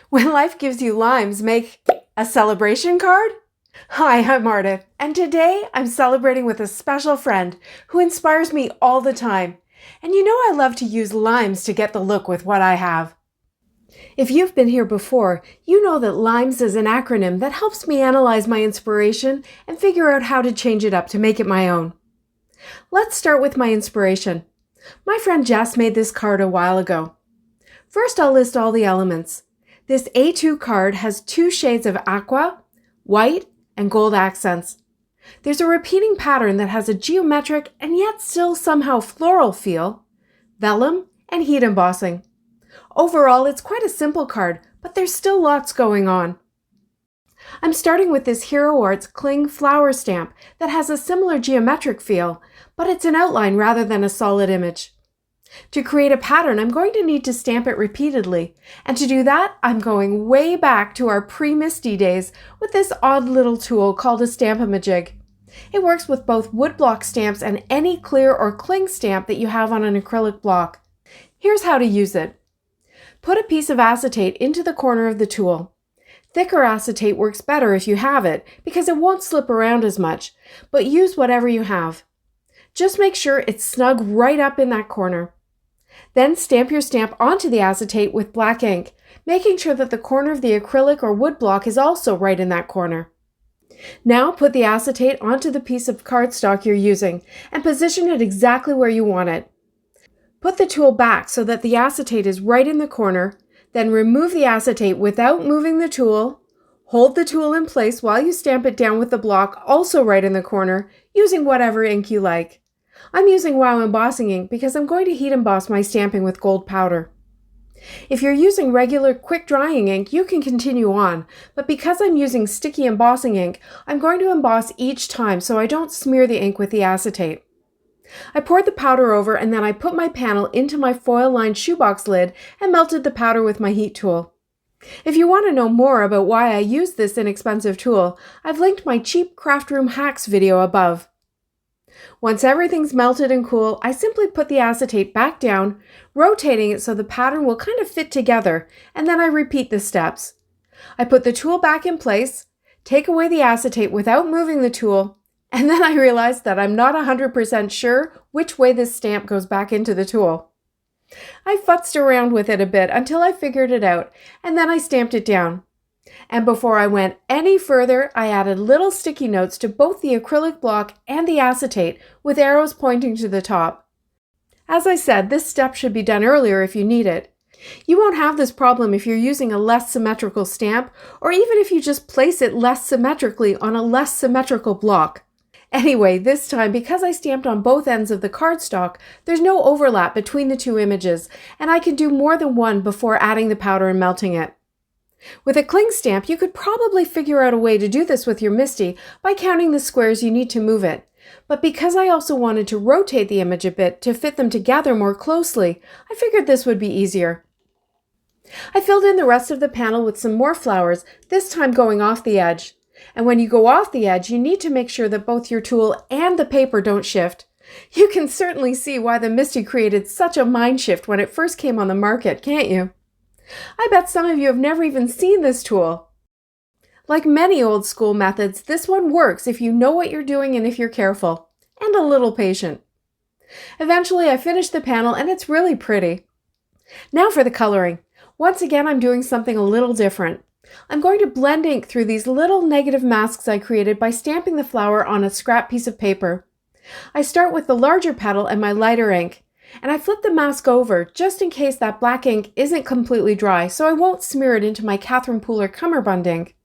When life gives you limes, make a celebration card? Hi, I'm Marta, and today I'm celebrating with a special friend who inspires me all the time. And you know I love to use limes to get the look with what I have. If you've been here before, you know that LIMES is an acronym that helps me analyze my inspiration and figure out how to change it up to make it my own. Let's start with my inspiration. My friend Jess made this card a while ago. First, I'll list all the elements. This A2 card has 2 shades of aqua, white, and gold accents. There's a repeating pattern that has a geometric and yet still somehow floral feel, vellum, and heat embossing. Overall, it's quite a simple card, but there's still lots going on. I'm starting with this Hero Arts Cling flower stamp that has a similar geometric feel, but it's an outline rather than a solid image. To create a pattern, I'm going to need to stamp it repeatedly, and to do that, I'm going way back to our pre-Misty days with this odd little tool called a Stamp-a-majig. It works with both woodblock stamps and any clear or cling stamp that you have on an acrylic block. Here's how to use it. Put a piece of acetate into the corner of the tool. Thicker acetate works better if you have it, because it won't slip around as much, but use whatever you have. Just make sure it's snug right up in that corner. Then stamp your stamp onto the acetate with black ink, making sure that the corner of the acrylic or woodblock is also right in that corner. Now put the acetate onto the piece of cardstock you're using and position it exactly where you want it. Put the tool back so that the acetate is right in the corner, then remove the acetate without moving the tool. Hold the tool in place while you stamp it down with the block also right in the corner, using whatever ink you like. I'm using Wow embossing ink because I'm going to heat emboss my stamping with gold powder. If you're using regular quick drying ink, you can continue on, but because I'm using sticky embossing ink, I'm going to emboss each time so I don't smear the ink with the acetate. I poured the powder over and then I put my panel into my foil-lined shoebox lid and melted the powder with my heat tool. If you want to know more about why I use this inexpensive tool, I've linked my cheap craft room hacks video above. Once everything's melted and cool, I simply put the acetate back down, rotating it so the pattern will kind of fit together, and then I repeat the steps. I put the tool back in place, take away the acetate without moving the tool, and then I realized that I'm not 100% sure which way this stamp goes back into the tool. I futzed around with it a bit until I figured it out, and then I stamped it down. And before I went any further, I added little sticky notes to both the acrylic block and the acetate with arrows pointing to the top. As I said, this step should be done earlier if you need it. You won't have this problem if you're using a less symmetrical stamp, or even if you just place it less symmetrically on a less symmetrical block. Anyway, this time, because I stamped on both ends of the cardstock, there's no overlap between the 2 images, and I can do more than one before adding the powder and melting it. With a cling stamp, you could probably figure out a way to do this with your Misty by counting the squares you need to move it. But because I also wanted to rotate the image a bit to fit them together more closely, I figured this would be easier. I filled in the rest of the panel with some more flowers, this time going off the edge. And when you go off the edge, you need to make sure that both your tool and the paper don't shift. You can certainly see why the Misty created such a mind shift when it first came on the market, can't you? I bet some of you have never even seen this tool. Like many old school methods, this one works if you know what you're doing and if you're careful, and a little patient. Eventually, I finished the panel and it's really pretty. Now for the coloring. Once again, I'm doing something a little different. I'm going to blend ink through these little negative masks I created by stamping the flower on a scrap piece of paper. I start with the larger petal and my lighter ink, and I flip the mask over just in case that black ink isn't completely dry, so I won't smear it into my Catherine Pooler Cummerbund ink.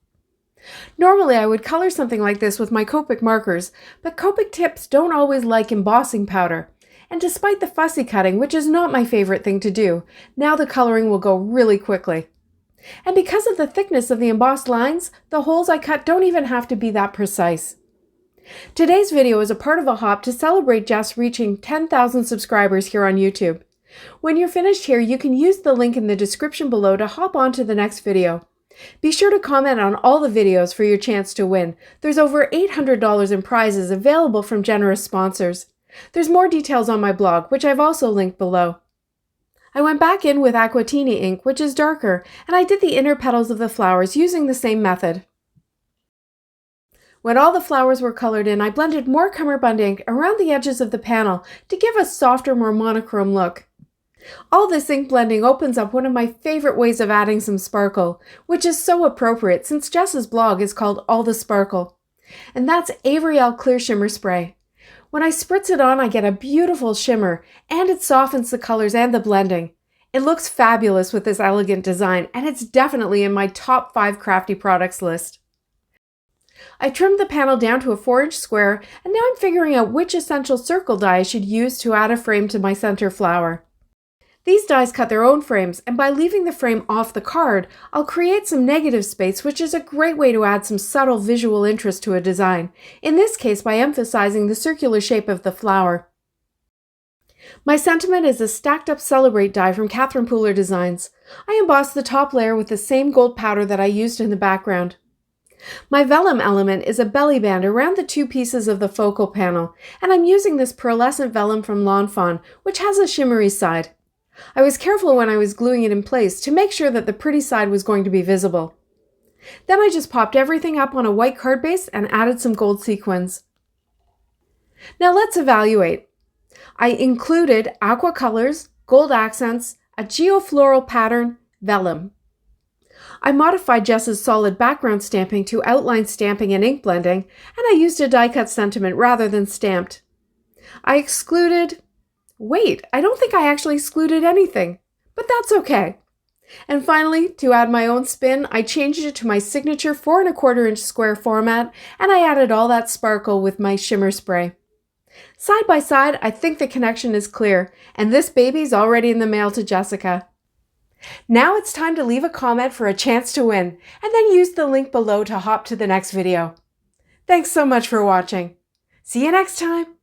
Normally I would color something like this with my Copic markers, but Copic tips don't always like embossing powder. And despite the fussy cutting, which is not my favorite thing to do, now the coloring will go really quickly. And because of the thickness of the embossed lines, the holes I cut don't even have to be that precise. Today's video is a part of a hop to celebrate Jess reaching 10,000 subscribers here on YouTube. When you're finished here, you can use the link in the description below to hop on to the next video. Be sure to comment on all the videos for your chance to win. There's over $800 in prizes available from generous sponsors. There's more details on my blog, which I've also linked below. I went back in with Aquatini ink, which is darker, and I did the inner petals of the flowers using the same method. When all the flowers were colored in, I blended more Cummerbund ink around the edges of the panel to give a softer, more monochrome look. All this ink blending opens up one of my favorite ways of adding some sparkle, which is so appropriate since Jess's blog is called All the Sparkle. And that's Avery Elle Clear Shimmer Spray. When I spritz it on, I get a beautiful shimmer, and it softens the colors and the blending. It looks fabulous with this elegant design, and it's definitely in my top 5 crafty products list. I trimmed the panel down to a 4-inch square, and now I'm figuring out which essential circle die I should use to add a frame to my center flower. These dies cut their own frames, and by leaving the frame off the card, I'll create some negative space, which is a great way to add some subtle visual interest to a design, in this case by emphasizing the circular shape of the flower. My sentiment is a stacked up Celebrate die from Catherine Pooler Designs. I embossed the top layer with the same gold powder that I used in the background. My vellum element is a belly band around the 2 pieces of the focal panel, and I'm using this pearlescent vellum from Fawn, which has a shimmery side. I was careful when I was gluing it in place to make sure that the pretty side was going to be visible. Then I just popped everything up on a white card base and added some gold sequins. Now let's evaluate. I included aqua colors, gold accents, a geofloral pattern, vellum. I modified Jess's solid background stamping to outline stamping and ink blending, and I used a die-cut sentiment rather than stamped. I excluded... Wait, I don't think I actually excluded anything, but that's okay. And finally, to add my own spin, I changed it to my signature 4 1/4-inch square format, and I added all that sparkle with my shimmer spray. Side by side, I think the connection is clear, and this baby's already in the mail to Jessica. Now it's time to leave a comment for a chance to win, and then use the link below to hop to the next video. Thanks so much for watching. See you next time.